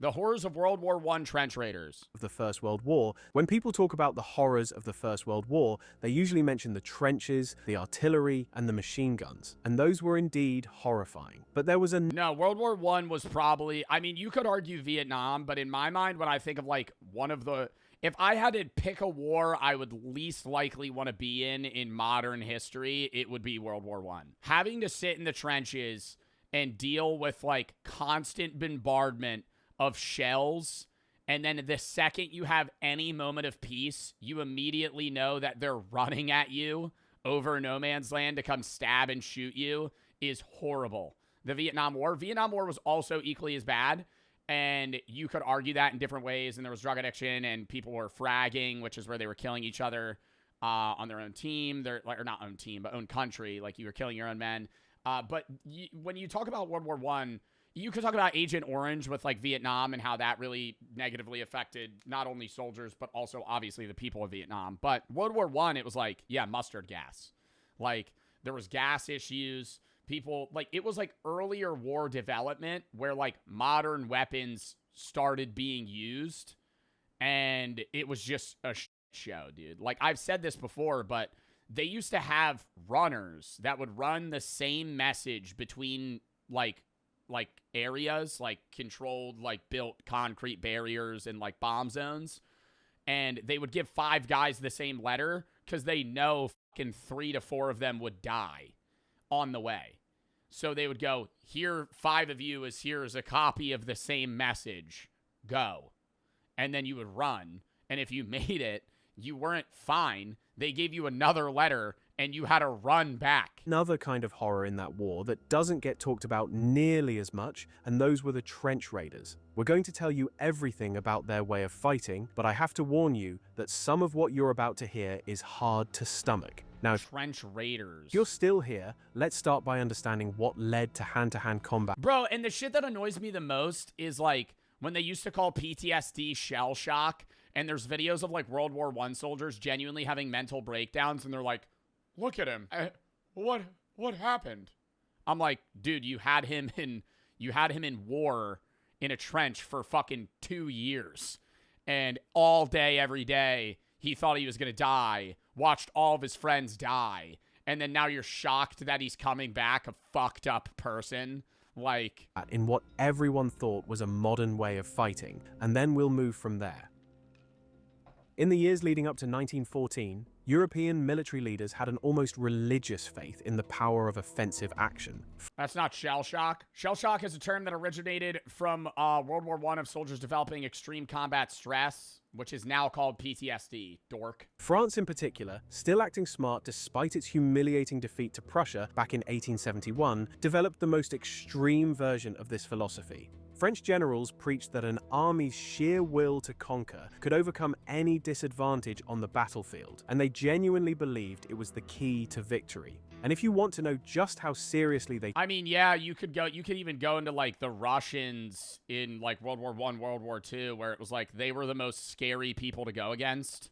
The horrors of World War I trench raiders. Of the First World War, when people talk about the horrors of the First World War, they usually mention the trenches, the artillery, and the machine guns. And those were indeed horrifying. But there was a... No, World War I was probably... I mean, you could argue Vietnam, but in my mind, when I think of, like, one of the... If I had to pick a war I would least likely want to be in modern history, it would be World War I. Having to sit in the trenches and deal with, like, constant bombardment of shells, and then the second you have any moment of peace, you immediately know that they're running at you over no man's land to come stab and shoot you, is horrible. The Vietnam War was also equally as bad, and you could argue that in different ways, and there was drug addiction, and people were fragging, which is where they were killing each other on their own team, or not own team, but own country, like you were killing your own men. But when you talk about World War I, you could talk about Agent Orange with, like, Vietnam and how that really negatively affected not only soldiers, but also, obviously, the people of Vietnam. But World War I, it was like, yeah, mustard gas. Like, there was gas issues. People, like, it was, like, earlier war development where, like, modern weapons started being used. And it was just a show, dude. Like, I've said this before, but they used to have runners that would run the same message between, like areas, like controlled, like built concrete barriers and like bomb zones. And they would give 5 guys the same letter because they know fucking 3 to 4 of them would die on the way. So they would go, here, 5 of you here's a copy of the same message. Go. And then you would run. And if you made it, you weren't fine. They gave you another letter and you had to run back. Another kind of horror in that war that doesn't get talked about nearly as much, and those were the trench raiders. We're going to tell you everything about their way of fighting, but I have to warn you that some of what you're about to hear is hard to stomach. Now, trench raiders. If you're still here, let's start by understanding what led to hand-to-hand combat. Bro, and the shit that annoys me the most is, like, when they used to call PTSD shell shock, and there's videos of, like, World War I soldiers genuinely having mental breakdowns, and they're like, look at him. What happened? I'm like, dude, you had him in war in a trench for fucking 2 years. And all day, every day, he thought he was going to die, watched all of his friends die. And then now you're shocked that he's coming back a fucked up person. Like, in what everyone thought was a modern way of fighting. And then we'll move from there. In the years leading up to 1914, European military leaders had an almost religious faith in the power of offensive action. That's not shell shock. Shell shock is a term that originated from World War I of soldiers developing extreme combat stress, which is now called PTSD, dork. France in particular, still acting smart despite its humiliating defeat to Prussia back in 1871, developed the most extreme version of this philosophy. French generals preached that an army's sheer will to conquer could overcome any disadvantage on the battlefield, and they genuinely believed it was the key to victory. And if you want to know just how seriously they... I mean, yeah, you could even go into, like, the Russians in, like, World War I, World War II, where it was like they were the most scary people to go against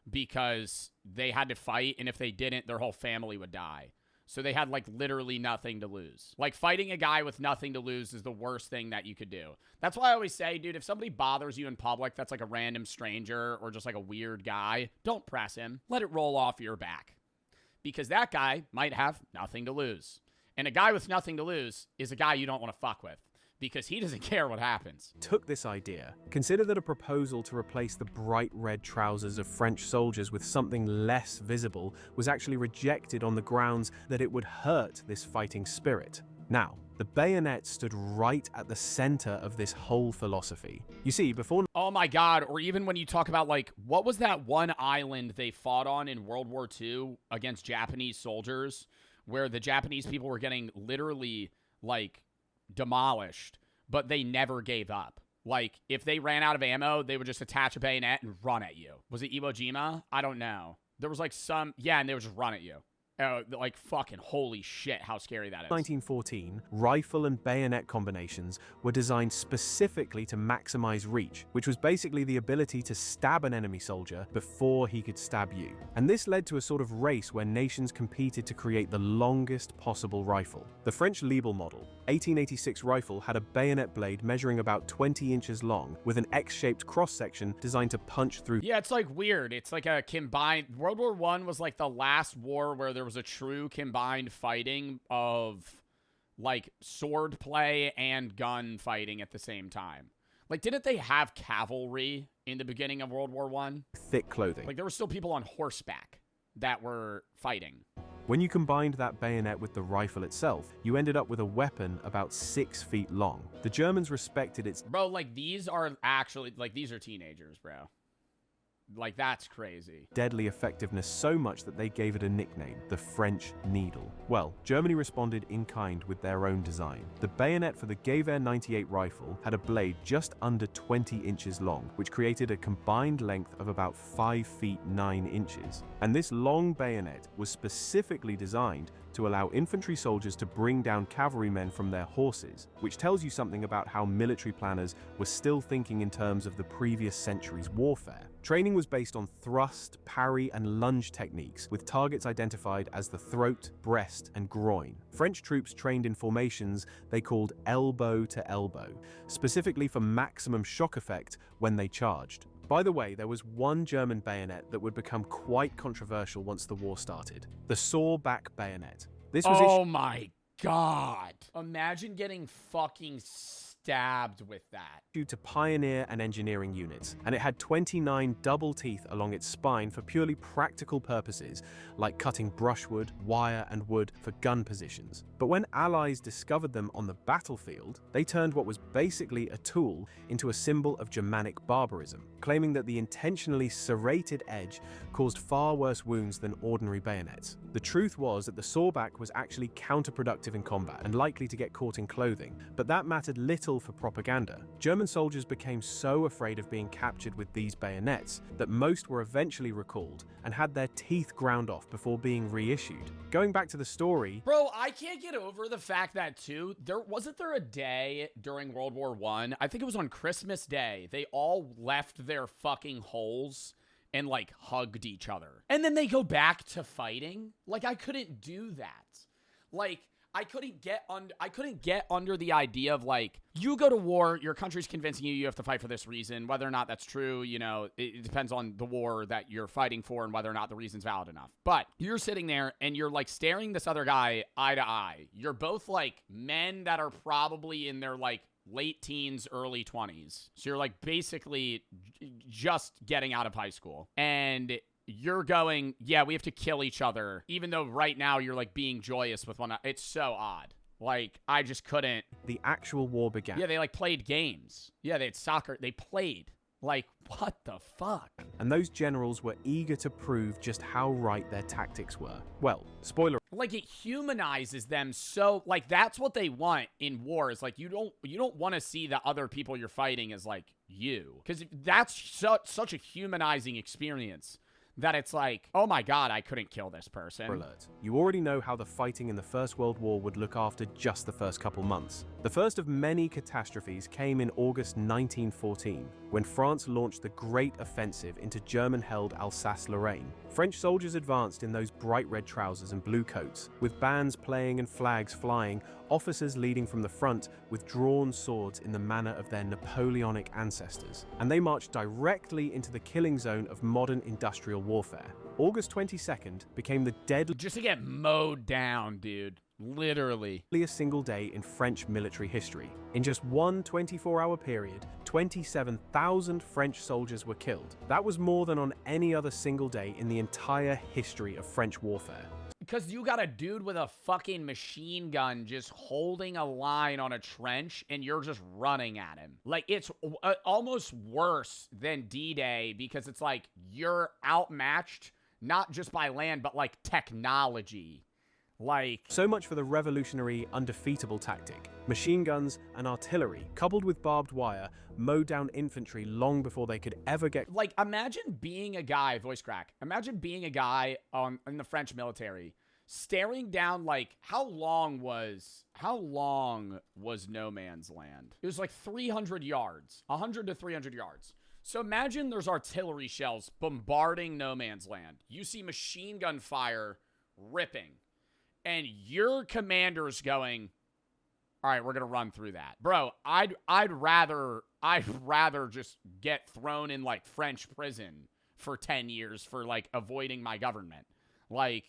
because they had to fight, and if they didn't, their whole family would die. So they had, like, literally nothing to lose. Like, fighting a guy with nothing to lose is the worst thing that you could do. That's why I always say, dude, if somebody bothers you in public that's, like, a random stranger or just, like, a weird guy, don't press him. Let it roll off your back. Because that guy might have nothing to lose. And a guy with nothing to lose is a guy you don't want to fuck with. Because he doesn't care what happens. Took this idea. Consider that a proposal to replace the bright red trousers of French soldiers with something less visible was actually rejected on the grounds that it would hurt this fighting spirit. Now, the bayonet stood right at the center of this whole philosophy. You see, before... Oh my god, or even when you talk about, like, what was that one island they fought on in World War II against Japanese soldiers, where the Japanese people were getting literally, like, demolished, but they never gave up. Like, if they ran out of ammo, they would just attach a bayonet and run at you. Was it Iwo Jima? I don't know. There was, like, some... Yeah, and they would just run at you. Like, fucking holy shit, how scary that is. 1914, rifle and bayonet combinations were designed specifically to maximize reach, which was basically the ability to stab an enemy soldier before he could stab you. And this led to a sort of race where nations competed to create the longest possible rifle. The French Liebel model, 1886 rifle, had a bayonet blade measuring about 20 inches long, with an X-shaped cross-section designed to punch through. Yeah, it's like weird. It's like a combined... World War I was like the last war where there was a true combined fighting of like sword play and gun fighting at the same time. Like, didn't they have cavalry in the beginning of World War I? Thick clothing. Like, there were still people on horseback that were fighting. When you combined that bayonet with the rifle itself, you ended up with a weapon about 6 feet long. The Germans respected its... Bro, like, these are actually... Like, these are teenagers, bro. Like, that's crazy. Deadly effectiveness so much that they gave it a nickname, the French Needle. Well, Germany responded in kind with their own design. The bayonet for the Gewehr 98 rifle had a blade just under 20 inches long, which created a combined length of about 5 feet 9 inches. And this long bayonet was specifically designed to allow infantry soldiers to bring down cavalrymen from their horses, which tells you something about how military planners were still thinking in terms of the previous century's warfare. Training was based on thrust, parry, and lunge techniques, with targets identified as the throat, breast, and groin. French troops trained in formations they called elbow to elbow, specifically for maximum shock effect when they charged. By the way, there was one German bayonet that would become quite controversial once the war started: the saw-back bayonet. This was oh my god. Imagine getting fucking stabbed with that. Issued to pioneer and engineering units, and it had 29 double teeth along its spine for purely practical purposes, like cutting brushwood, wire, and wood for gun positions. But when Allies discovered them on the battlefield, they turned what was basically a tool into a symbol of Germanic barbarism, claiming that the intentionally serrated edge caused far worse wounds than ordinary bayonets. The truth was that the sawback was actually counterproductive in combat and likely to get caught in clothing, but that mattered little for propaganda. German soldiers became so afraid of being captured with these bayonets that most were eventually recalled and had their teeth ground off before being reissued. Going back to the story... Bro, I can't get over the fact that, too, wasn't there a day during World War I think it was on Christmas Day, they all left their fucking holes and, like, hugged each other. And then they go back to fighting? Like, I couldn't do that. Like... I couldn't get under the idea of, like, you go to war, your country's convincing you have to fight for this reason. Whether or not that's true, you know, it depends on the war that you're fighting for and whether or not the reason's valid enough. But you're sitting there and you're, like, staring this other guy eye to eye. You're both, like, men that are probably in their, like, late teens, early 20s. So you're, like, basically just getting out of high school. And... you're going, yeah, we have to kill each other, even though right now you're, like, being joyous with one another. It's so odd. Like, I just couldn't. The actual war began. Yeah, they, like, played games. Yeah, they had soccer. They played. Like, what the fuck? And those generals were eager to prove just how right their tactics were. Well, spoiler. Like, it humanizes them so, like, that's what they want in war, is, like, you don't want to see the other people you're fighting as, like, you. Because that's such a humanizing experience. That it's like, oh my god, I couldn't kill this person. Alert. You already know how the fighting in the First World War would look after just the first couple months. The first of many catastrophes came in August 1914, when France launched the Great Offensive into German-held Alsace-Lorraine. French soldiers advanced in those bright red trousers and blue coats, with bands playing and flags flying, officers leading from the front with drawn swords in the manner of their Napoleonic ancestors. And they marched directly into the killing zone of modern industrial warfare. August 22nd became the deadliest... just to get mowed down, dude. Literally. ...single day in French military history. In just one 24-hour period, 27,000 French soldiers were killed. That was more than on any other single day in the entire history of French warfare. Because you got a dude with a fucking machine gun just holding a line on a trench and you're just running at him. Like, it's almost worse than D-Day because it's like you're outmatched, not just by land, but like technology. Like... so much for the revolutionary, undefeatable tactic. Machine guns and artillery, coupled with barbed wire, mowed down infantry long before they could ever get... like, imagine being a guy, voice crack, imagine being a guy in the French military staring down, like, how long was No Man's Land? It was like 300 yards, 100 to 300 yards. So imagine there's artillery shells bombarding No Man's Land. You see machine gun fire ripping, and your commander's going, all right, we're gonna run through that. Bro, I'd rather just get thrown in like French prison for 10 years for like avoiding my government. Like,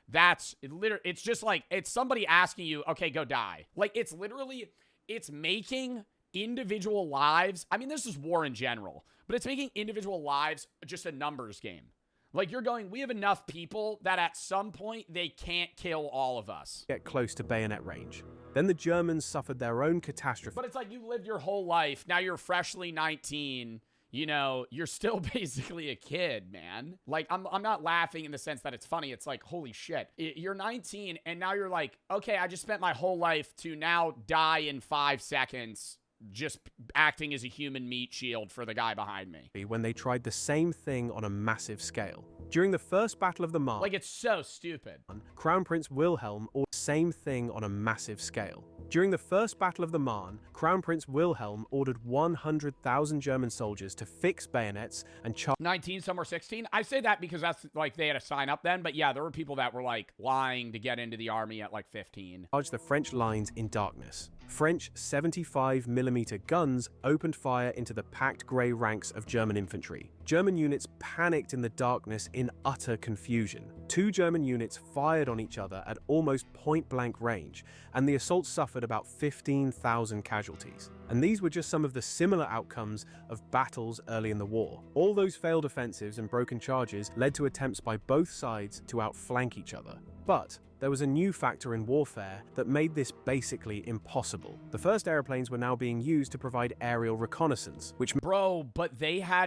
it's just like, it's somebody asking you, okay, go die. Like, it's making individual lives. I mean, this is war in general, but it's making individual lives just a numbers game. Like, you're going, we have enough people that at some point they can't kill all of us. Get close to bayonet range. Then the Germans suffered their own catastrophe. But it's like, you lived your whole life. Now you're freshly 19. You know, you're still basically a kid, man. Like, I'm not laughing in the sense that it's funny. It's like, holy shit. You're 19, and now you're like, okay, I just spent my whole life to now die in 5 seconds just acting as a human meat shield for the guy behind me. When they tried the same thing on a massive scale. During the First Battle of the Marne, like, it's so stupid. Crown Prince Wilhelm ordered the same thing on a massive scale. During the First Battle of the Marne, Crown Prince Wilhelm ordered 100,000 German soldiers to fix bayonets and charge 19, some were 16. I say that because that's like they had to sign up then, but yeah, there were people that were like lying to get into the army at like 15. The French lines in darkness. French 75mm guns opened fire into the packed grey ranks of German infantry. German units panicked in the darkness in utter confusion. 2 German units fired on each other at almost point-blank range, and the assault suffered about 15,000 casualties. And these were just some of the similar outcomes of battles early in the war. All those failed offensives and broken charges led to attempts by both sides to outflank each other. But there was a new factor in warfare that made this basically impossible. The first airplanes were now being used to provide aerial reconnaissance, which... Bro, but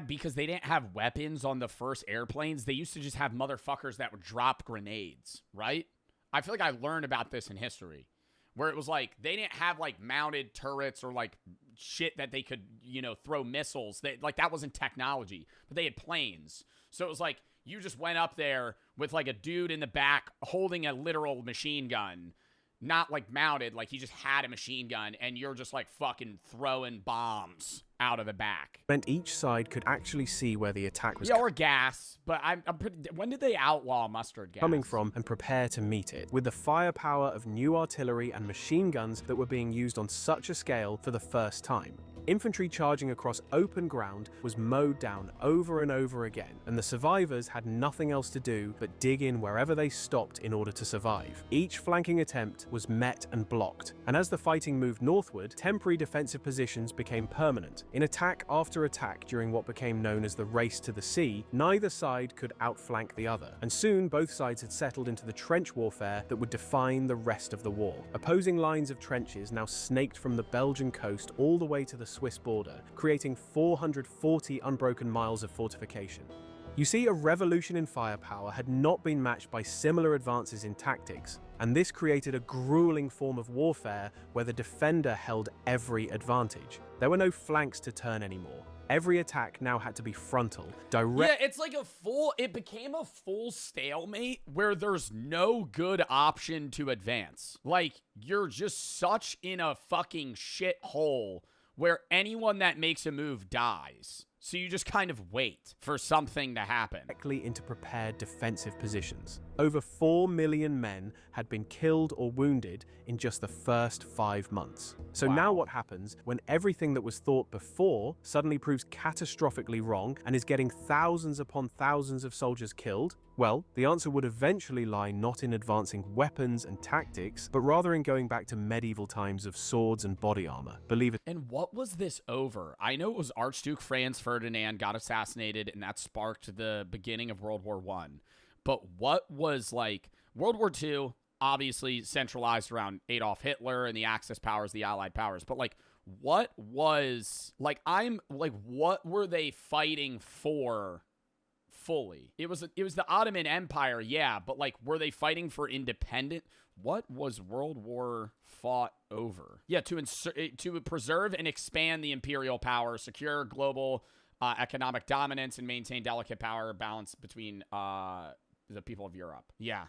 because they didn't have weapons on the first airplanes, they used to just have motherfuckers that would drop grenades, right? I feel like I learned about this in history, where it was like, they didn't have like mounted turrets or like shit that they could, you know, throw missiles. Like, that wasn't technology, but they had planes. So it was like, you just went up there with like a dude in the back holding a literal machine gun, not like mounted, like he just had a machine gun, and you're just like fucking throwing bombs out of the back. Meant each side could actually see where the attack was or gas, but I'm pretty, when did they outlaw mustard gas? Coming from, and prepare to meet it, with the firepower of new artillery and machine guns that were being used on such a scale for the first time. Infantry charging across open ground was mowed down over and over again, and the survivors had nothing else to do but dig in wherever they stopped in order to survive. Each flanking attempt was met and blocked, and as the fighting moved northward, temporary defensive positions became permanent. In attack after attack during what became known as the Race to the Sea, neither side could outflank the other, and soon both sides had settled into the trench warfare that would define the rest of the war. Opposing lines of trenches now snaked from the Belgian coast all the way to the Swiss border, creating 440 unbroken miles of fortification. You see, a revolution in firepower had not been matched by similar advances in tactics, and this created a grueling form of warfare where the defender held every advantage. There were no flanks to turn anymore. Every attack now had to be frontal, direct. Yeah, it's like it became a full stalemate where there's no good option to advance. Like, you're just such in a fucking shithole where anyone that makes a move dies. So you just kind of wait for something to happen. Directly into prepared defensive positions. Over 4 million men had been killed or wounded in just the first 5 months. So now what happens when everything that was thought before suddenly proves catastrophically wrong and is getting thousands upon thousands of soldiers killed? Well, the answer would eventually lie not in advancing weapons and tactics, but rather in going back to medieval times of swords and body armor. Believe it. And what was this over? I know it was Archduke Franz Ferdinand got assassinated, and that sparked the beginning of World War I. But what was, like, World War II, obviously centralized around Adolf Hitler and the Axis powers, the Allied powers. But, like, what was, like, what were they fighting for fully? It was the Ottoman Empire, yeah, but, like, were they fighting for independent? What was World War fought over? Yeah, to preserve and expand the imperial power, secure global economic dominance, and maintain delicate power balance between the people of Europe. Yeah.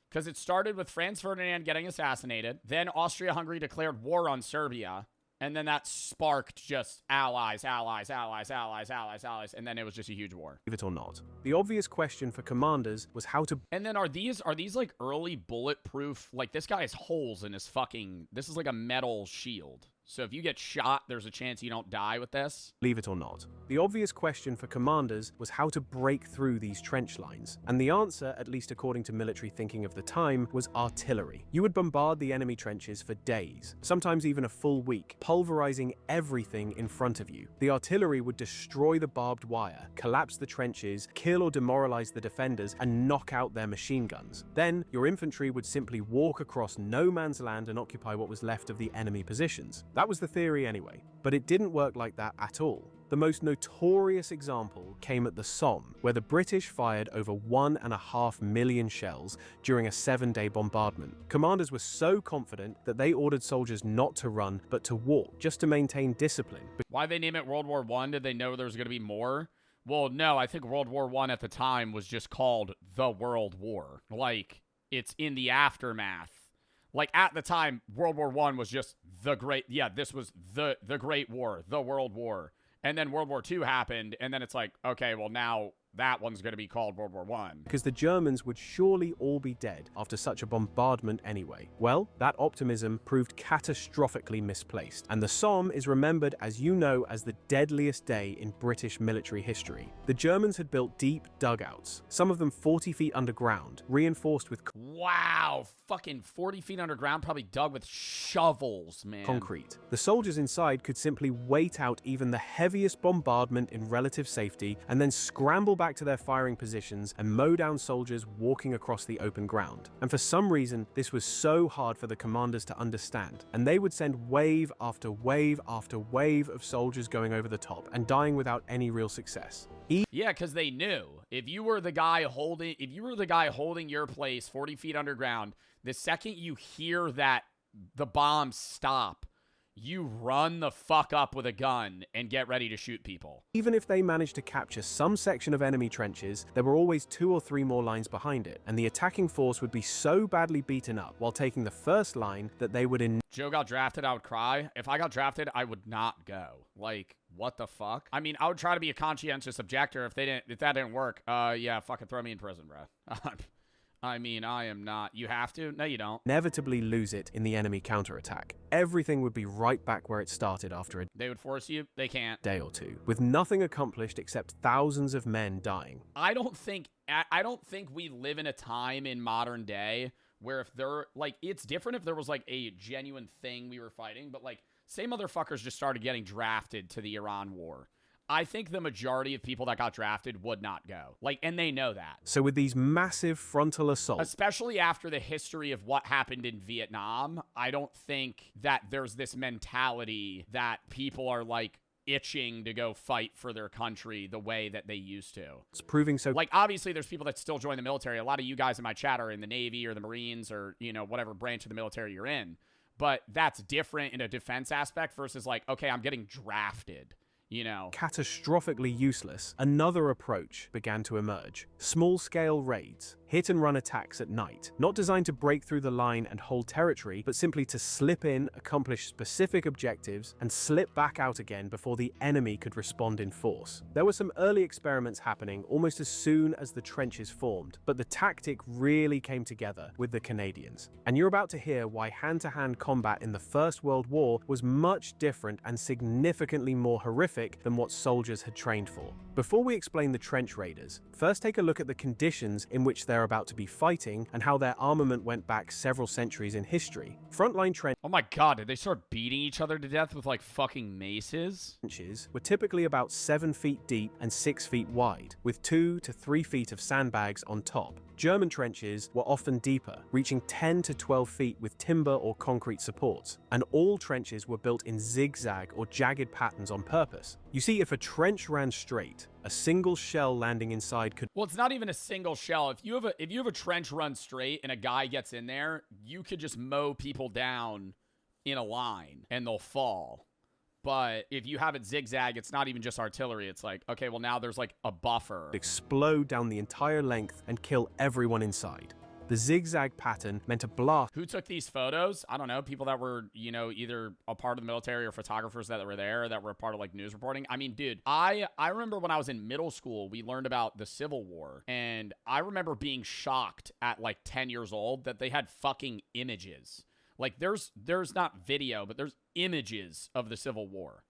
Because it started with Franz Ferdinand getting assassinated. Then Austria-Hungary declared war on Serbia. And then that sparked just allies. And then it was just a huge war. Believe it or not. The obvious question for commanders was how to... And then are these like early bulletproof? Like this guy has holes in his fucking... This is like a metal shield. So if you get shot, there's a chance you don't die with this. Believe it or not. The obvious question for commanders was how to break through these trench lines. And the answer, at least according to military thinking of the time, was artillery. You would bombard the enemy trenches for days, sometimes even a full week, pulverizing everything in front of you. The artillery would destroy the barbed wire, collapse the trenches, kill or demoralize the defenders, and knock out their machine guns. Then, your infantry would simply walk across no man's land and occupy what was left of the enemy positions. That was the theory anyway, but it didn't work like that at all. The most notorious example came at the Somme, where the British fired over 1.5 million shells during a 7-day bombardment. Commanders were so confident that they ordered soldiers not to run, but to walk, just to maintain discipline. Why'd they name it World War I? Did they know there was going to be more? Well, no, I think World War I at the time was just called the World War. Like, it's in the aftermath. Like, at the time, World War I was just the great... Yeah, this was the Great War, the World War. And then World War II happened, and then it's like, okay, well, now that one's going to be called World War I. Because the Germans would surely all be dead after such a bombardment anyway. Well, that optimism proved catastrophically misplaced, and the Somme is remembered, as you know, as the deadliest day in British military history. The Germans had built deep dugouts, some of them 40 feet underground, reinforced with... Wow, fucking 40 feet underground, probably dug with shovels, man. Concrete. The soldiers inside could simply wait out even the heaviest bombardment in relative safety, and then scramble back to their firing positions and mow down soldiers walking across the open ground. And for some reason, this was so hard for the commanders to understand, and they would send wave after wave after wave of soldiers going over the top and dying without any real success. Yeah, because they knew if you were the guy holding your place 40 feet underground, the second you hear that the bombs stop, you run the fuck up with a gun and get ready to shoot people. Even if they managed to capture some section of enemy trenches, there were always 2 or 3 more lines behind it, and the attacking force would be so badly beaten up while taking the first line that they would Joe got drafted, I would cry. If I got drafted, I would not go. Like, what the fuck? I mean, I would try to be a conscientious objector if that didn't work. Yeah, fucking throw me in prison, bro. I mean, I am not. You have to? No, you don't. Inevitably lose it in the enemy counterattack. Everything would be right back where it started after a They would force you? They can't. day or two, with nothing accomplished except thousands of men dying. I don't think we live in a time in modern day where if there, like, it's different if there was, like, a genuine thing we were fighting, but, like, say motherfuckers just started getting drafted to the Iran war. I think the majority of people that got drafted would not go. Like, and they know that. So with these massive frontal assaults, especially after the history of what happened in Vietnam, I don't think that there's this mentality that people are, like, itching to go fight for their country the way that they used to. It's proving so... Like, obviously, there's people that still join the military. A lot of you guys in my chat are in the Navy or the Marines or, you know, whatever branch of the military you're in. But that's different in a defense aspect versus, like, okay, I'm getting drafted. You know, catastrophically useless, another approach began to emerge. Small-scale raids, hit-and-run attacks at night, not designed to break through the line and hold territory, but simply to slip in, accomplish specific objectives, and slip back out again before the enemy could respond in force. There were some early experiments happening almost as soon as the trenches formed, but the tactic really came together with the Canadians. And you're about to hear why hand-to-hand combat in the First World War was much different and significantly more horrific than what soldiers had trained for. Before we explain the trench raiders, first take a look at the conditions in which they're about to be fighting and how their armament went back several centuries in history. Frontline trenches Oh my god, did they start beating each other to death with, like, fucking maces? Were typically about 7 feet deep and 6 feet wide, with 2 to 3 feet of sandbags on top. German trenches were often deeper, reaching 10 to 12 feet with timber or concrete supports, and all trenches were built in zigzag or jagged patterns on purpose. You see, if a trench ran straight, a single shell landing inside could... Well, it's not even a single shell. If you have a trench run straight and a guy gets in there, you could just mow people down in a line and they'll fall. But if you have it zigzag, it's not even just artillery. It's like, okay, well, now there's like a buffer. Explode down the entire length and kill everyone inside. The zigzag pattern meant a blast. Who took these photos? I don't know. People that were, you know, either a part of the military or photographers that were there that were part of like news reporting. I mean, dude, I remember when I was in middle school, we learned about the Civil War, and I remember being shocked at like 10 years old that they had fucking images. Like there's not video, but there's images of the Civil War.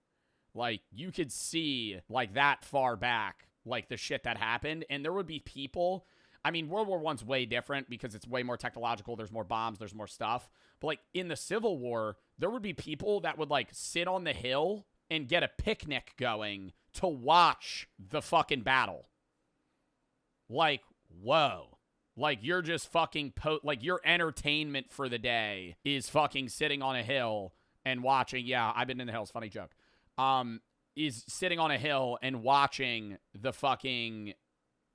Like you could see like that far back, like the shit that happened, and there would be people. I mean, World War I's way different because it's way more technological. There's more bombs. There's more stuff. But, like, in the Civil War, there would be people that would, like, sit on the hill and get a picnic going to watch the fucking battle. Like, whoa. Like, you're just fucking... like, your entertainment for the day is fucking sitting on a hill and watching... Yeah, I've been in the hills. Funny joke. Is sitting on a hill and watching the fucking...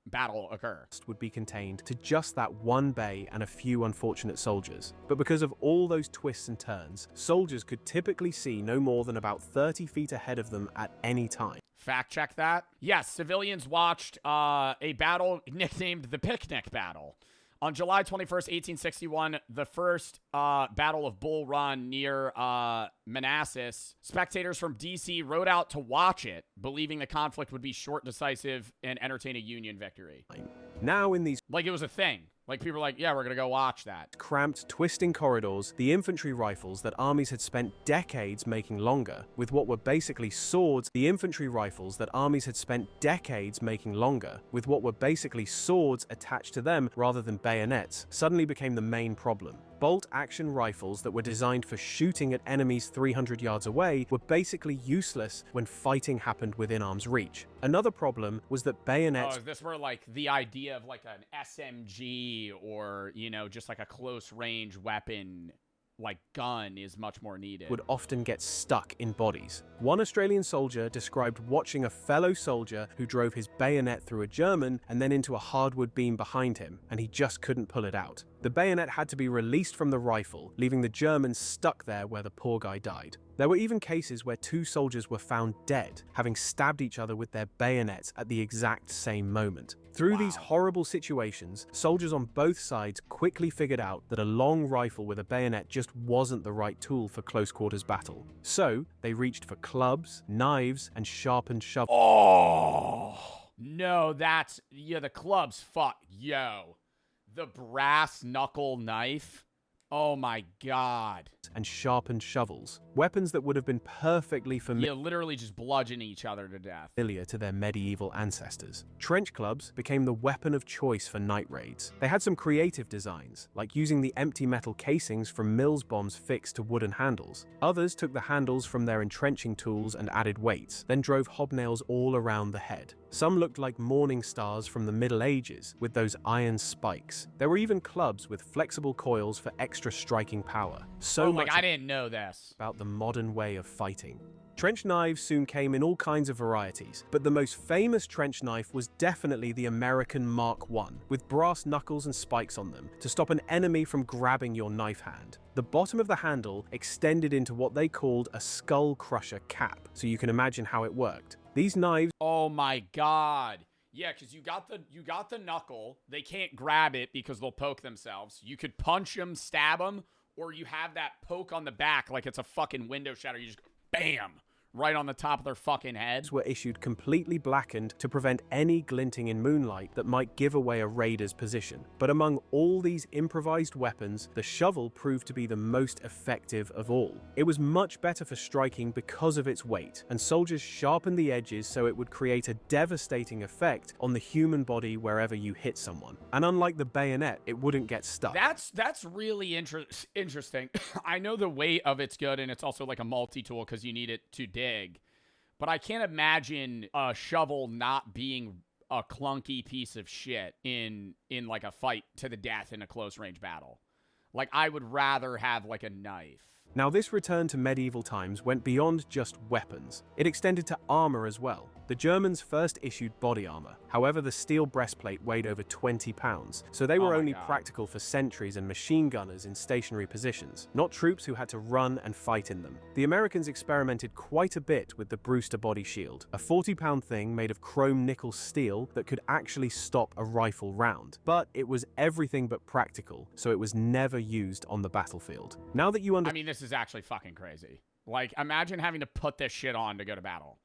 battle occur. Would be contained to just that one bay and a few unfortunate soldiers. But because of all those twists and turns, soldiers could typically see no more than about 30 feet ahead of them at any time. Fact check that. Yes, civilians watched a battle nicknamed the Picnic Battle. On July 21st, 1861, the first Battle of Bull Run near Manassas, spectators from D.C. rode out to watch it, believing the conflict would be short, decisive, and entertain a Union victory. Now in these... like, it was a thing. Like, people were like, yeah, we're going to go watch that. Cramped, twisting corridors, the infantry rifles that armies had spent decades making longer, with what were basically swords, attached to them rather than bayonets, suddenly became the main problem. Bolt-action rifles that were designed for shooting at enemies 300 yards away were basically useless when fighting happened within arm's reach. Another problem was that bayonets... oh, is this where, like, the idea of, like, an SMG or, you know, just, like, a close-range weapon... like gun is much more needed. Would often get stuck in bodies. One Australian soldier described watching a fellow soldier who drove his bayonet through a German and then into a hardwood beam behind him, and he just couldn't pull it out. The bayonet had to be released from the rifle, leaving the German stuck there where the poor guy died. There were even cases where two soldiers were found dead, having stabbed each other with their bayonets at the exact same moment. Through these horrible situations, soldiers on both sides quickly figured out that a long rifle with a bayonet just wasn't the right tool for close-quarters battle. So, they reached for clubs, knives, and sharpened shovels. Oh, no, that's... yeah, the clubs, fuck, yo. The brass knuckle knife? Oh my god. And sharpened shovels. Weapons that would have been perfectly familiar. Yeah, literally just bludgeon each other to death. To their medieval ancestors. Trench clubs became the weapon of choice for night raids. They had some creative designs, like using the empty metal casings from Mills bombs fixed to wooden handles. Others took the handles from their entrenching tools and added weights, then drove hobnails all around the head. Some looked like morning stars from the Middle Ages, with those iron spikes. There were even clubs with flexible coils for extra striking power. So much I didn't know this. About the modern way of fighting. Trench knives soon came in all kinds of varieties, but the most famous trench knife was definitely the American Mark I, with brass knuckles and spikes on them to stop an enemy from grabbing your knife hand. The bottom of the handle extended into what they called a skull crusher cap, so you can imagine how it worked. These knives... oh my god. Yeah, because you got the knuckle. They can't grab it because they'll poke themselves. You could punch them, stab them, or you have that poke on the back like it's a fucking window shatter. You just go, bam, right on the top of their fucking heads. Were issued completely blackened to prevent any glinting in moonlight that might give away a raider's position. But among all these improvised weapons, the shovel proved to be the most effective of all. It was much better for striking because of its weight, and soldiers sharpened the edges so it would create a devastating effect on the human body wherever you hit someone. And unlike the bayonet, it wouldn't get stuck. That's really interesting. I know the weight of it's good, and it's also like a multi-tool because you need it to dig. But I can't imagine a shovel not being a clunky piece of shit in like a fight to the death in a close range battle. Like, I would rather have like a knife. Now, this return to medieval times went beyond just weapons. It extended to armor as well. The Germans first issued body armor. However, the steel breastplate weighed over 20 pounds, so they were only practical for sentries and machine gunners in stationary positions, not troops who had to run and fight in them. The Americans experimented quite a bit with the Brewster body shield, a 40-pound thing made of chrome nickel steel that could actually stop a rifle round. But it was everything but practical, so it was never used on the battlefield. Now that you I mean, this is actually fucking crazy. Like, imagine having to put this shit on to go to battle.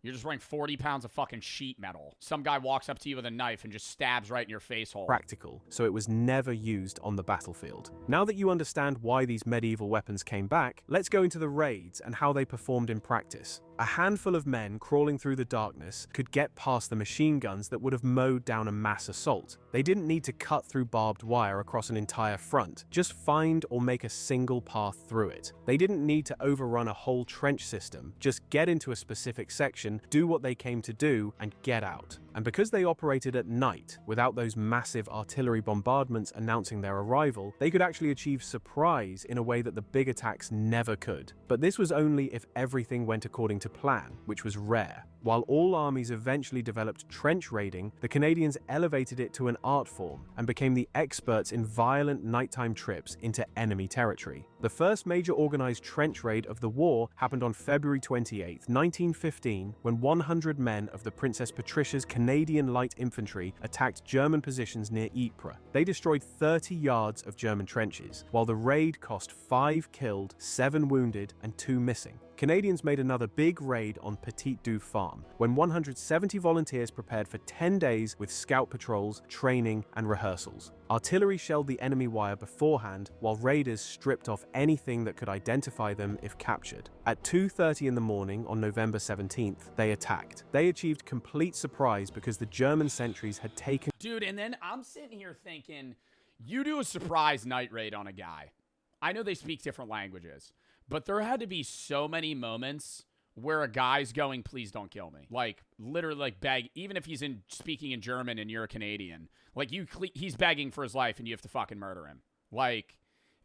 You're just wearing 40 pounds of fucking sheet metal. Some guy walks up to you with a knife and just stabs right in your face hole. Practical, so it was never used on the battlefield. Now that you understand why these medieval weapons came back, let's go into the raids and how they performed in practice. A handful of men crawling through the darkness could get past the machine guns that would have mowed down a mass assault. They didn't need to cut through barbed wire across an entire front, just find or make a single path through it. They didn't need to overrun a whole trench system, just get into a specific section, do what they came to do, and get out. And because they operated at night, without those massive artillery bombardments announcing their arrival, they could actually achieve surprise in a way that the big attacks never could. But this was only if everything went according to plan, which was rare. While all armies eventually developed trench raiding, the Canadians elevated it to an art form and became the experts in violent nighttime trips into enemy territory. The first major organized trench raid of the war happened on February 28, 1915, when 100 men of the Princess Patricia's Canadian Light Infantry attacked German positions near Ypres. They destroyed 30 yards of German trenches, while the raid cost 5 killed, 7 wounded, and 2 missing. Canadians made another big raid on Petit Du Farm, when 170 volunteers prepared for 10 days with scout patrols, training, and rehearsals. Artillery shelled the enemy wire beforehand, while raiders stripped off anything that could identify them if captured. At 2:30 in the morning on November 17th, they attacked. They achieved complete surprise because the German sentries had taken... Dude, and then I'm sitting here thinking, you do a surprise night raid on a guy. I know they speak different languages, but there had to be so many moments where a guy's going, please don't kill me. Like, literally, like, beg, even if he's speaking in German and you're a Canadian. Like, he's begging for his life and you have to fucking murder him. Like,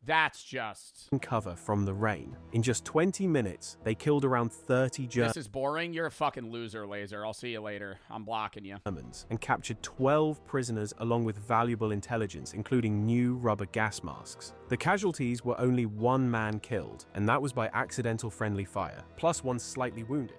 that's just... cover from the rain. In just 20 minutes, they killed around 30 Germans. This is boring. You're a fucking loser, Laser. I'll see you later. I'm blocking you. And captured 12 prisoners along with valuable intelligence, including new rubber gas masks. The casualties were only 1 man killed, and that was by accidental friendly fire, plus 1 slightly wounded.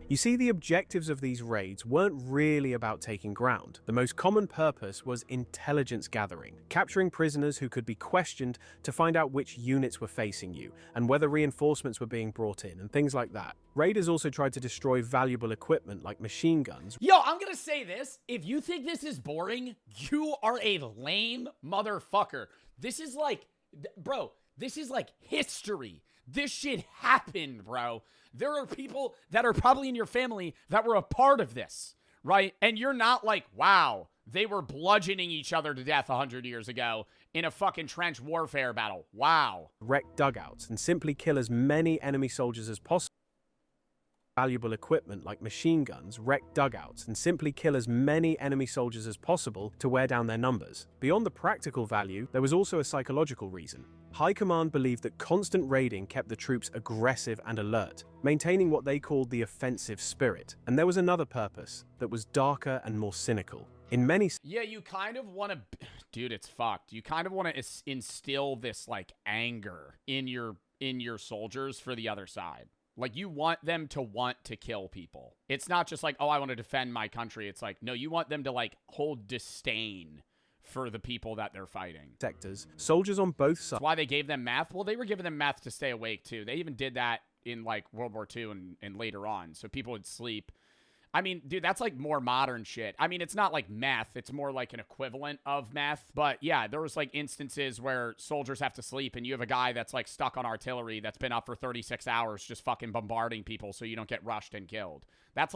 You see, the objectives of these raids weren't really about taking ground. The most common purpose was intelligence gathering, capturing prisoners who could be questioned to find out which units were facing you, and whether reinforcements were being brought in, and things like that. Raiders also tried to destroy valuable equipment like machine guns. Yo, I'm gonna say this. If you think this is boring, you are a lame motherfucker. This is like, bro, this is like history. This shit happened, bro. There are people that are probably in your family that were a part of this, right? And you're not like, wow, they were bludgeoning each other to death 100 years ago in a fucking trench warfare battle. Wow. Wreck dugouts and simply kill as many enemy soldiers as possible. Valuable equipment like machine guns, wreck dugouts, and simply kill as many enemy soldiers as possible to wear down their numbers. Beyond the practical value, there was also a psychological reason. High Command believed that constant raiding kept the troops aggressive and alert, maintaining what they called the offensive spirit. And there was another purpose that was darker and more cynical. In many... Yeah, you kind of want to... Dude, it's fucked. You kind of want to instill this, like, anger in your soldiers for the other side. Like, you want them to want to kill people. It's not just like, oh, I want to defend my country. It's like, no, you want them to, like, hold disdain for the people that they're fighting. Sectors, soldiers on both sides. That's why they gave them meth. Well, they were giving them meth to stay awake, too. They even did that in, like, World War II and later on. So people would sleep. I mean, dude, that's like more modern shit. I mean, it's not like meth. It's more like an equivalent of meth. But yeah, there was like instances where soldiers have to sleep and you have a guy that's like stuck on artillery that's been up for 36 hours just fucking bombarding people so you don't get rushed and killed. That's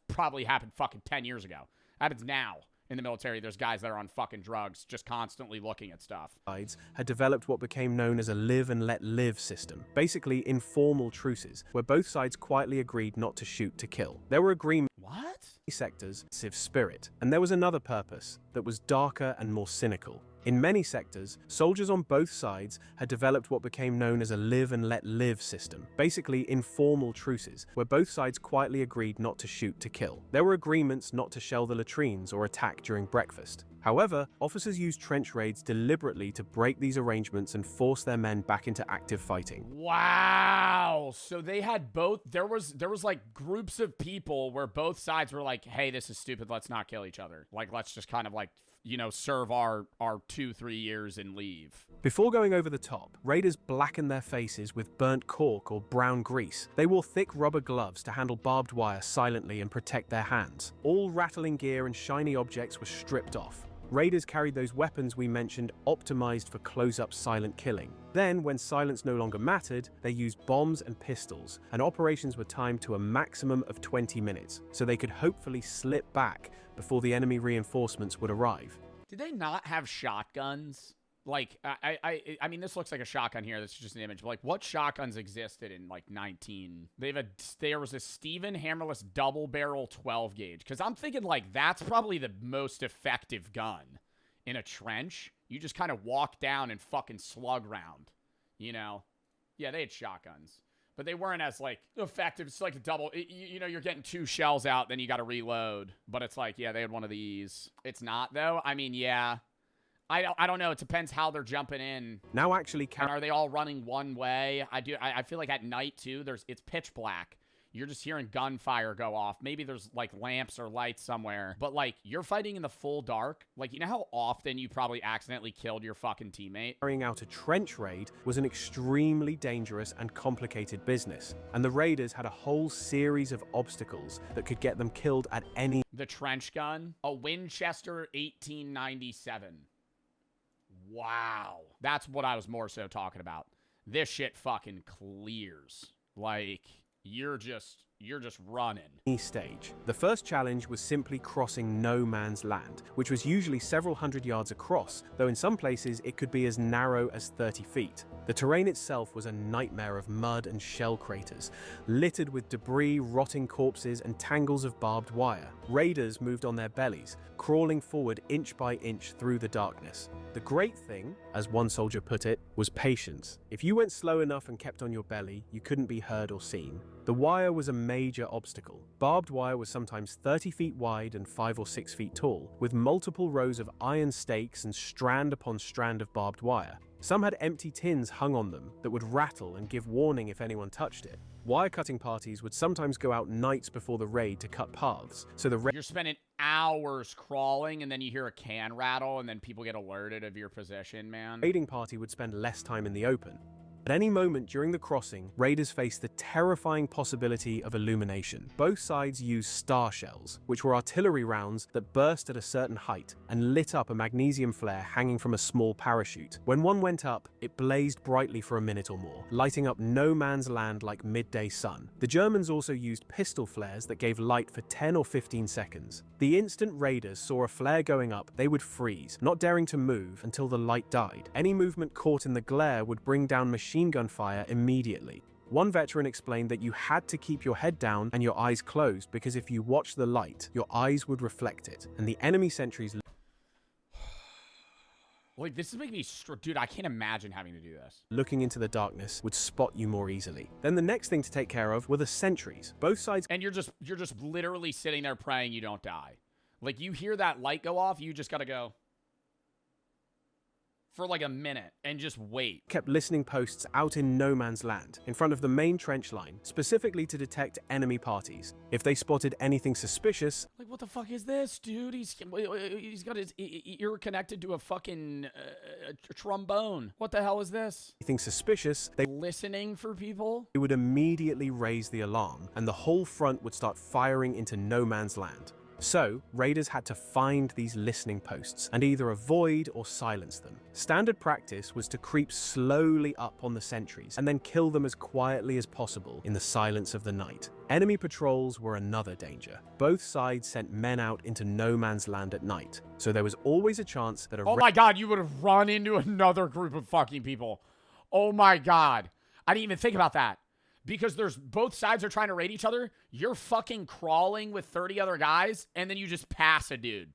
probably happened fucking 10 years ago. Happens now. In the military, there's guys that are on fucking drugs just constantly looking at stuff. Had developed what became known as a live and let live system, basically informal truces, where both sides quietly agreed not to shoot to kill. There were agreements. What? Sectors, civ spirit, and there was another purpose that was darker and more cynical. In many sectors, soldiers on both sides had developed what became known as a live and let live system, basically informal truces, where both sides quietly agreed not to shoot to kill. There were agreements not to shell the latrines or attack during breakfast. However, officers used trench raids deliberately to break these arrangements and force their men back into active fighting. Wow. So they had both. There was like groups of people where both sides were like, hey, this is stupid. Let's not kill each other. Like, let's just kind of like, you know, serve our 2-3 years and leave. Before going over the top, raiders blackened their faces with burnt cork or brown grease. They wore thick rubber gloves to handle barbed wire silently and protect their hands. All rattling gear and shiny objects were stripped off. Raiders carried those weapons we mentioned optimized for close-up silent killing. Then, when silence no longer mattered, they used bombs and pistols, and operations were timed to a maximum of 20 minutes, so they could hopefully slip back before the enemy reinforcements would arrive. Did they not have shotguns? Like, I mean, this looks like a shotgun here. This is just an image. But like, what shotguns existed in like 19? There was a Steven hammerless double barrel 12 gauge. Because I'm thinking like that's probably the most effective gun in a trench. You just kind of walk down and fucking slug round, you know? Yeah, they had shotguns, but they weren't as like effective. It's like a double. You know, you're getting 2 shells out, then you got to reload. But it's like, yeah, they had one of these. It's not though. I mean, yeah. I don't know. It depends how they're jumping in. Now actually, And are they all running one way? I feel like at night too. It's pitch black. You're just hearing gunfire go off. Maybe there's like lamps or lights somewhere. But like you're fighting in the full dark. Like, you know how often you probably accidentally killed your fucking teammate? Carrying out a trench raid was an extremely dangerous and complicated business, and the raiders had a whole series of obstacles that could get them killed at any. The trench gun, a Winchester 1897. Wow. That's what I was more so talking about. This shit fucking clears. Like, you're just running. Stage. The first challenge was simply crossing no man's land, which was usually several hundred yards across, though in some places it could be as narrow as 30 feet. The terrain itself was a nightmare of mud and shell craters, littered with debris, rotting corpses, and tangles of barbed wire. Raiders moved on their bellies, crawling forward inch by inch through the darkness. The great thing, as one soldier put it, was patience. If you went slow enough and kept on your belly, you couldn't be heard or seen. The wire was a major obstacle. Barbed wire was sometimes 30 feet wide and 5 or 6 feet tall, with multiple rows of iron stakes and strand upon strand of barbed wire. Some had empty tins hung on them that would rattle and give warning if anyone touched it. Wire cutting parties would sometimes go out nights before the raid to cut paths, so You're spending hours crawling and then you hear a can rattle and then people get alerted of your position, man. raiding party would spend less time in the open. At any moment during the crossing, raiders faced the terrifying possibility of illumination. Both sides used star shells, which were artillery rounds that burst at a certain height and lit up a magnesium flare hanging from a small parachute. When one went up, it blazed brightly for a minute or more, lighting up no man's land like midday sun. The Germans also used pistol flares that gave light for 10 or 15 seconds. The instant raiders saw a flare going up, they would freeze, not daring to move until the light died. Any movement caught in the glare would bring down machine gun fire immediately. One veteran explained that you had to keep your head down and your eyes closed because if you watched the light, your eyes would reflect it, and the enemy sentries. Like, this is making me dude, I can't imagine having to do this. Looking into the darkness would spot you more easily. Then the next thing to take care of were the sentries. Both sides. And you're just literally sitting there praying you don't die. Like, you hear that light go off, you just gotta go for like a minute and just wait. Kept listening posts out in no man's land, in front of the main trench line, specifically to detect enemy parties. If they spotted anything suspicious, like, what the fuck is this, dude? He's got his ear connected to a fucking a trombone. What the hell is this? anything suspicious, they Listening for people? would immediately raise the alarm, and the whole front would start firing into no man's land. So, raiders had to find these listening posts and either avoid or silence them. Standard practice was to creep slowly up on the sentries and then kill them as quietly as possible in the silence of the night. Enemy patrols were another danger. Both sides sent men out into no man's land at night, so there was always a chance that Oh my god, you would have run into another group of fucking people. Oh my god. I didn't even think about that. Because both sides are trying to raid each other. You're fucking crawling with 30 other guys, and then you just pass a dude.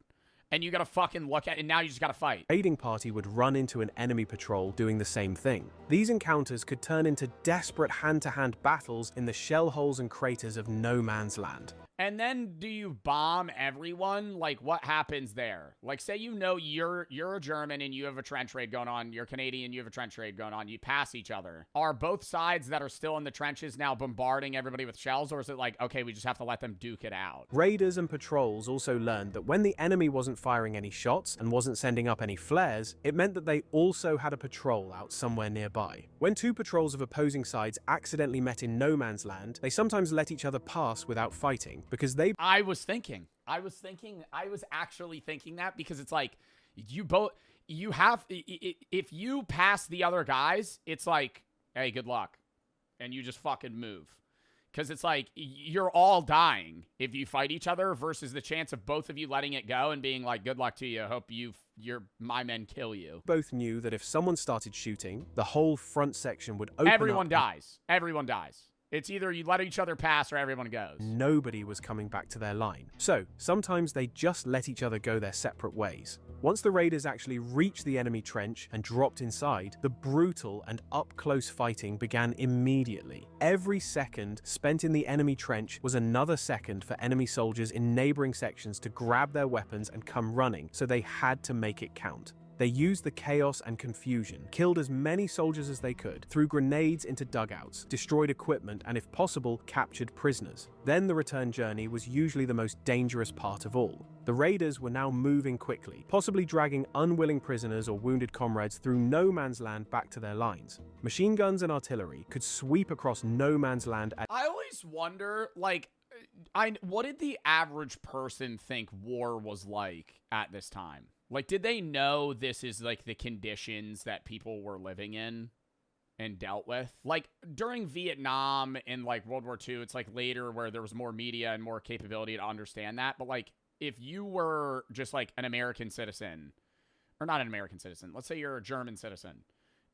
And you gotta fucking look at it, and now you just gotta fight. Raiding party would run into an enemy patrol doing the same thing. These encounters could turn into desperate hand-to-hand battles in the shell holes and craters of no man's land. And then do you bomb everyone? Like, what happens there? Like, say you know you're a German and you have a trench raid going on. You're Canadian, you have a trench raid going on. You pass each other. Are both sides that are still in the trenches now bombarding everybody with shells? Or is it like, okay, we just have to let them duke it out? Raiders and patrols also learned that when the enemy wasn't firing any shots and wasn't sending up any flares, it meant that they also had a patrol out somewhere nearby. When two patrols of opposing sides accidentally met in no man's land, they sometimes let each other pass without fighting. Because they... I was actually thinking that, because it's like, if you pass the other guys, it's like, hey, good luck. And you just fucking move. Because it's like, you're all dying if you fight each other, versus the chance of both of you letting it go and being like, good luck to you. Hope my men kill you. Both knew that if someone started shooting, the whole front section would open Everyone dies. Everyone dies. It's either you let each other pass or everyone goes. Nobody was coming back to their line. So, sometimes they just let each other go their separate ways. Once the raiders actually reached the enemy trench and dropped inside, the brutal and up-close fighting began immediately. Every second spent in the enemy trench was another second for enemy soldiers in neighboring sections to grab their weapons and come running, so they had to make it count. They used the chaos and confusion, killed as many soldiers as they could, threw grenades into dugouts, destroyed equipment, and if possible, captured prisoners. Then the return journey was usually the most dangerous part of all. The raiders were now moving quickly, possibly dragging unwilling prisoners or wounded comrades through no man's land back to their lines. Machine guns and artillery could sweep across no man's land. I always wonder, like, what did the average person think war was like at this time? Like, did they know this is, like, the conditions that people were living in and dealt with? Like, during Vietnam and, like, World War II, it's, like, later where there was more media and more capability to understand that. But, like, if you were just, like, an American citizen, or not an American citizen, let's say you're a German citizen,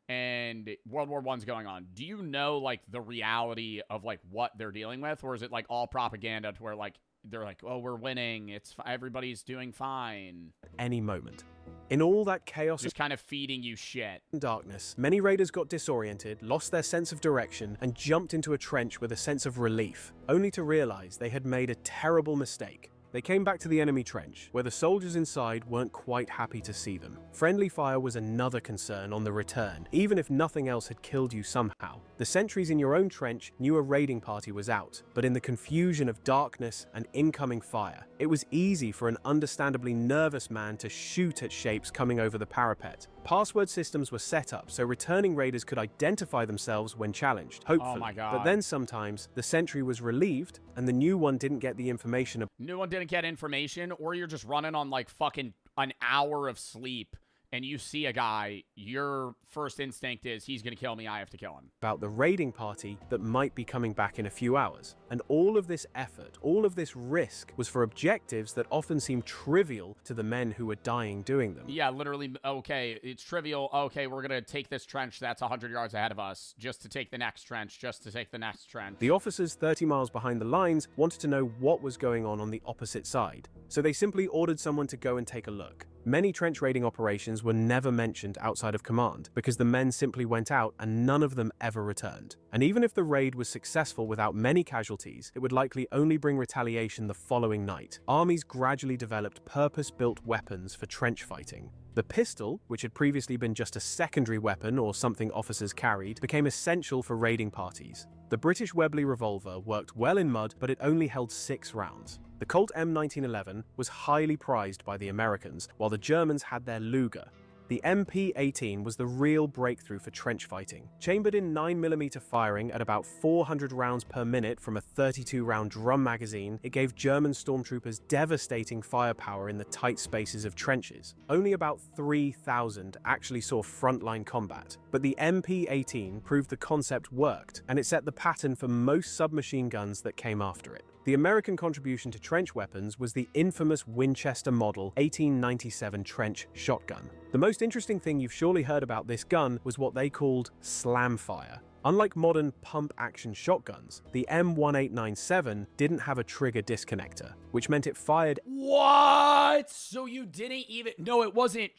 and World War I's going on, do you know, like, the reality of, like, what they're dealing with? Or is it, like, all propaganda to where, like, they're like, oh, we're winning, everybody's doing fine? Any moment. In all that chaos, just kind of feeding you shit and darkness, many raiders got disoriented, lost their sense of direction, and jumped into a trench with a sense of relief, only to realize they had made a terrible mistake. They came back to the enemy trench, where the soldiers inside weren't quite happy to see them. Friendly fire was another concern on the return, even if nothing else had killed you somehow. The sentries in your own trench knew a raiding party was out, but in the confusion of darkness and incoming fire, it was easy for an understandably nervous man to shoot at shapes coming over the parapet. Password systems were set up so returning raiders could identify themselves when challenged, hopefully. Oh my God. But then sometimes the sentry was relieved and the new one didn't get the information. New one didn't get information, or you're just running on like fucking an hour of sleep and you see a guy, your first instinct is, he's going to kill me, I have to kill him. About the raiding party that might be coming back in a few hours. And all of this effort, all of this risk was for objectives that often seem trivial to the men who were dying doing them. Yeah, literally, okay, it's trivial. Okay, we're going to take this trench that's 100 yards ahead of us just to take the next trench, just to take the next trench. The officers 30 miles behind the lines wanted to know what was going on the opposite side. So they simply ordered someone to go and take a look. Many trench raiding operations were never mentioned outside of command because the men simply went out and none of them ever returned. And even if the raid was successful without many casualties, it would likely only bring retaliation the following night. Armies gradually developed purpose-built weapons for trench fighting. The pistol, which had previously been just a secondary weapon or something officers carried, became essential for raiding parties. The British Webley revolver worked well in mud, but it only held 6 rounds. The Colt M1911 was highly prized by the Americans, while the Germans had their Luger. The MP-18 was the real breakthrough for trench fighting. Chambered in 9mm firing at about 400 rounds per minute from a 32-round drum magazine, it gave German stormtroopers devastating firepower in the tight spaces of trenches. Only about 3,000 actually saw frontline combat, but the MP-18 proved the concept worked, and it set the pattern for most submachine guns that came after it. The American contribution to trench weapons was the infamous Winchester Model 1897 trench shotgun. The most interesting thing you've surely heard about this gun was what they called slam fire. Unlike modern pump-action shotguns, the M1897 didn't have a trigger disconnector, which meant it fired. What? So you didn't even... No, it wasn't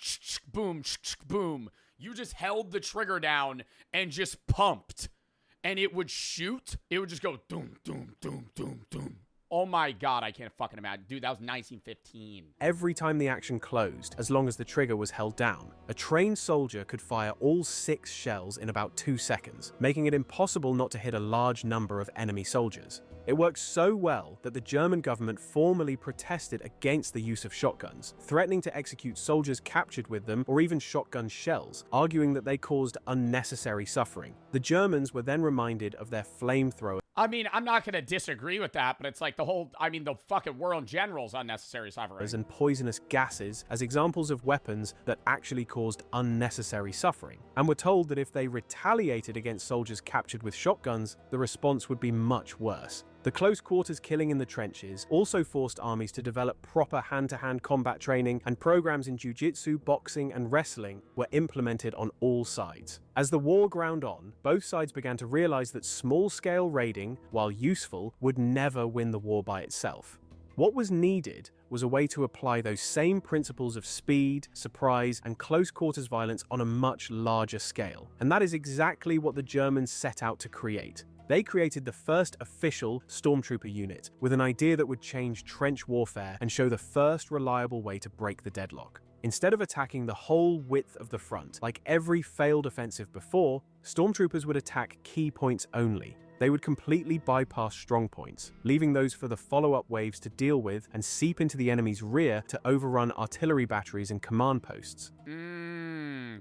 boom, boom. You just held the trigger down and just pumped. And it would shoot. It would just go doom, doom, doom, doom, doom. Oh my God, I can't fucking imagine. Dude, that was 1915. Every time the action closed, as long as the trigger was held down, a trained soldier could fire all 6 shells in about 2 seconds, making it impossible not to hit a large number of enemy soldiers. It worked so well that the German government formally protested against the use of shotguns, threatening to execute soldiers captured with them or even shotgun shells, arguing that they caused unnecessary suffering. The Germans were then reminded of their flamethrower. I mean, I'm not going to disagree with that, but it's like the fucking war in general is unnecessary suffering. And poisonous gases as examples of weapons that actually caused unnecessary suffering, and were told that if they retaliated against soldiers captured with shotguns, the response would be much worse. The close quarters killing in the trenches also forced armies to develop proper hand-to-hand combat training, and programs in jiu-jitsu, boxing, and wrestling were implemented on all sides. As the war ground on, both sides began to realize that small-scale raiding, while useful, would never win the war by itself. What was needed was a way to apply those same principles of speed, surprise, and close-quarters violence on a much larger scale. And that is exactly what the Germans set out to create. They created the first official stormtrooper unit with an idea that would change trench warfare and show the first reliable way to break the deadlock. Instead of attacking the whole width of the front, like every failed offensive before, stormtroopers would attack key points only. They would completely bypass strong points, leaving those for the follow-up waves to deal with and seep into the enemy's rear to overrun artillery batteries and command posts.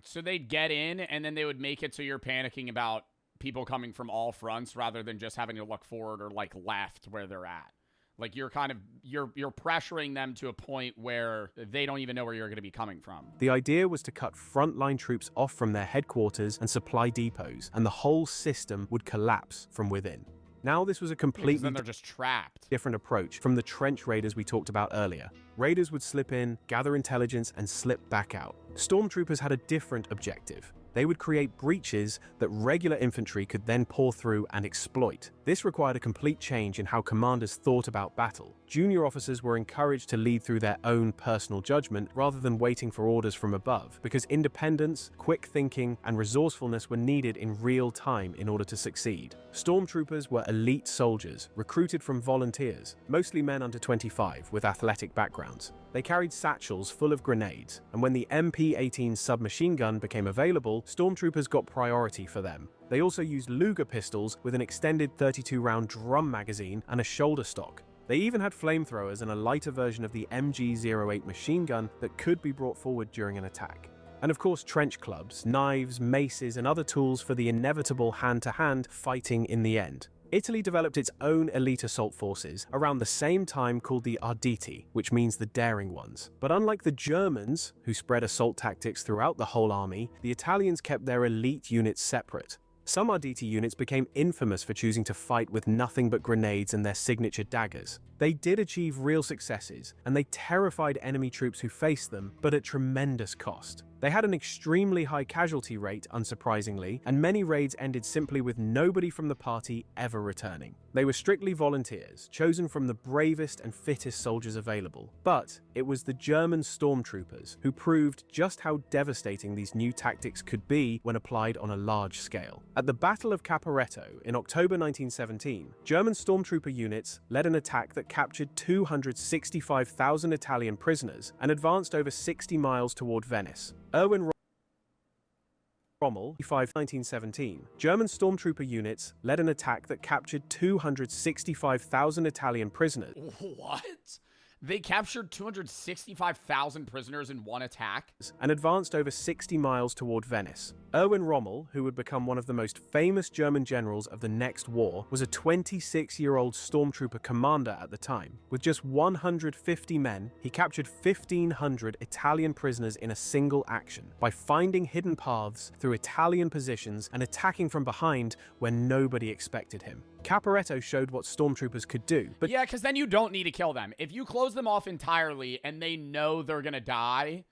So they'd get in, and then they would make it so you're panicking about people coming from all fronts rather than just having to look forward or like left where they're at. Like you're pressuring them to a point where they don't even know where you're going to be coming from. The idea was to cut frontline troops off from their headquarters and supply depots, and the whole system would collapse from within. Now this was a completely then they're just trapped. Different approach from the trench raiders we talked about earlier. Raiders would slip in, gather intelligence, and slip back out. Stormtroopers had a different objective. They would create breaches that regular infantry could then pour through and exploit. This required a complete change in how commanders thought about battle. Junior officers were encouraged to lead through their own personal judgment rather than waiting for orders from above, because independence, quick thinking, and resourcefulness were needed in real time in order to succeed. Stormtroopers were elite soldiers, recruited from volunteers, mostly men under 25 with athletic backgrounds. They carried satchels full of grenades, and when the MP-18 submachine gun became available, stormtroopers got priority for them. They also used Luger pistols with an extended 32-round drum magazine and a shoulder stock. They even had flamethrowers and a lighter version of the MG-08 machine gun that could be brought forward during an attack. And of course, trench clubs, knives, maces, and other tools for the inevitable hand-to-hand fighting in the end. Italy developed its own elite assault forces around the same time called the Arditi, which means the daring ones. But unlike the Germans, who spread assault tactics throughout the whole army, the Italians kept their elite units separate. Some Arditi units became infamous for choosing to fight with nothing but grenades and their signature daggers. They did achieve real successes, and they terrified enemy troops who faced them, but at tremendous cost. They had an extremely high casualty rate, unsurprisingly, and many raids ended simply with nobody from the party ever returning. They were strictly volunteers, chosen from the bravest and fittest soldiers available. But it was the German stormtroopers who proved just how devastating these new tactics could be when applied on a large scale. At the Battle of Caporetto in October 1917, German stormtrooper units led an attack that captured 265,000 Italian prisoners and advanced over 60 miles toward Venice. Erwin Rommel, 1917. German stormtrooper units led an attack that captured 265,000 Italian prisoners. What? They captured 265,000 prisoners in one attack? And advanced over 60 miles toward Venice. Erwin Rommel, who would become one of the most famous German generals of the next war, was a 26-year-old stormtrooper commander at the time. With just 150 men, he captured 1,500 Italian prisoners in a single action by finding hidden paths through Italian positions and attacking from behind when nobody expected him. Caporetto showed what stormtroopers could do, but yeah, because then you don't need to kill them. If you close them off entirely and they know they're gonna die,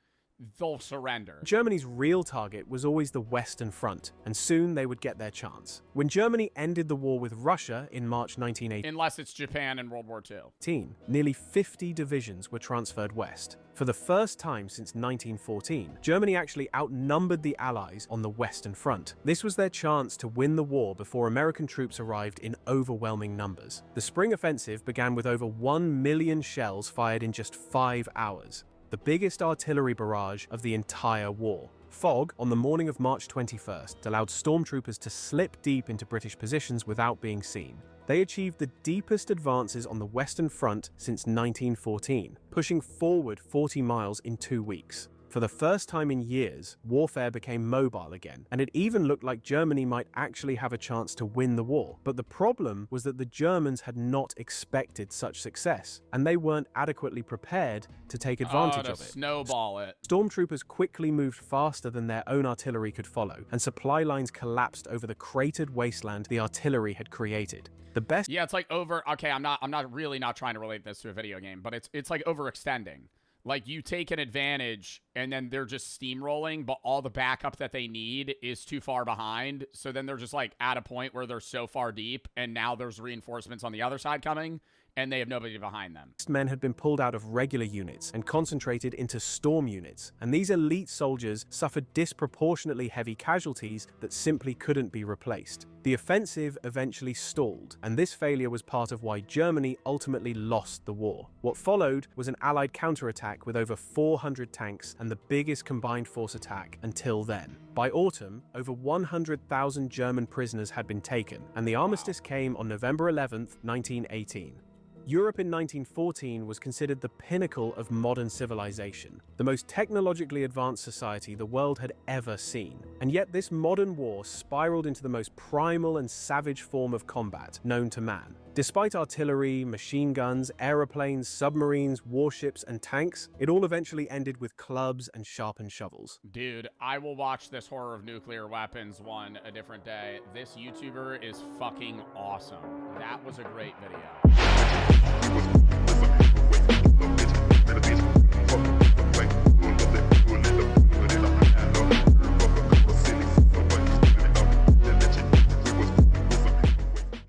they'll surrender. Germany's real target was always the Western Front, and soon they would get their chance. When Germany ended the war with Russia in March 1918, Unless it's Japan in World War II. nearly 50 divisions were transferred west. For the first time since 1914, Germany actually outnumbered the Allies on the Western Front. This was their chance to win the war before American troops arrived in overwhelming numbers. The spring offensive began with over 1 million shells fired in just 5 hours, the biggest artillery barrage of the entire war. Fog on the morning of March 21st allowed stormtroopers to slip deep into British positions without being seen. They achieved the deepest advances on the Western Front since 1914, pushing forward 40 miles in 2 weeks. For the first time in years, warfare became mobile again, and it even looked like Germany might actually have a chance to win the war. But the problem was that the Germans had not expected such success, and they weren't adequately prepared to take advantage of it. Snowball it. Stormtroopers quickly moved faster than their own artillery could follow, and supply lines collapsed over the cratered wasteland the artillery had created. The best— Yeah, it's like okay, I'm not really not trying to relate this to a video game, but it's like overextending. Like, you take an advantage, and then they're just steamrolling, but all the backup that they need is too far behind. So then they're just, like, at a point where they're so far deep, and now there's reinforcements on the other side coming, and they have nobody behind them. Men had been pulled out of regular units and concentrated into storm units, and these elite soldiers suffered disproportionately heavy casualties that simply couldn't be replaced. The offensive eventually stalled, and this failure was part of why Germany ultimately lost the war. What followed was an Allied counterattack with over 400 tanks and the biggest combined force attack until then. By autumn, over 100,000 German prisoners had been taken, and the armistice came on November 11th, 1918. Europe in 1914 was considered the pinnacle of modern civilization, the most technologically advanced society the world had ever seen. And yet this modern war spiraled into the most primal and savage form of combat known to man. Despite artillery, machine guns, aeroplanes, submarines, warships, and tanks, it all eventually ended with clubs and sharpened shovels. Dude, I will watch this Horror of Nuclear Weapons one a different day. This YouTuber is fucking awesome. That was a great video.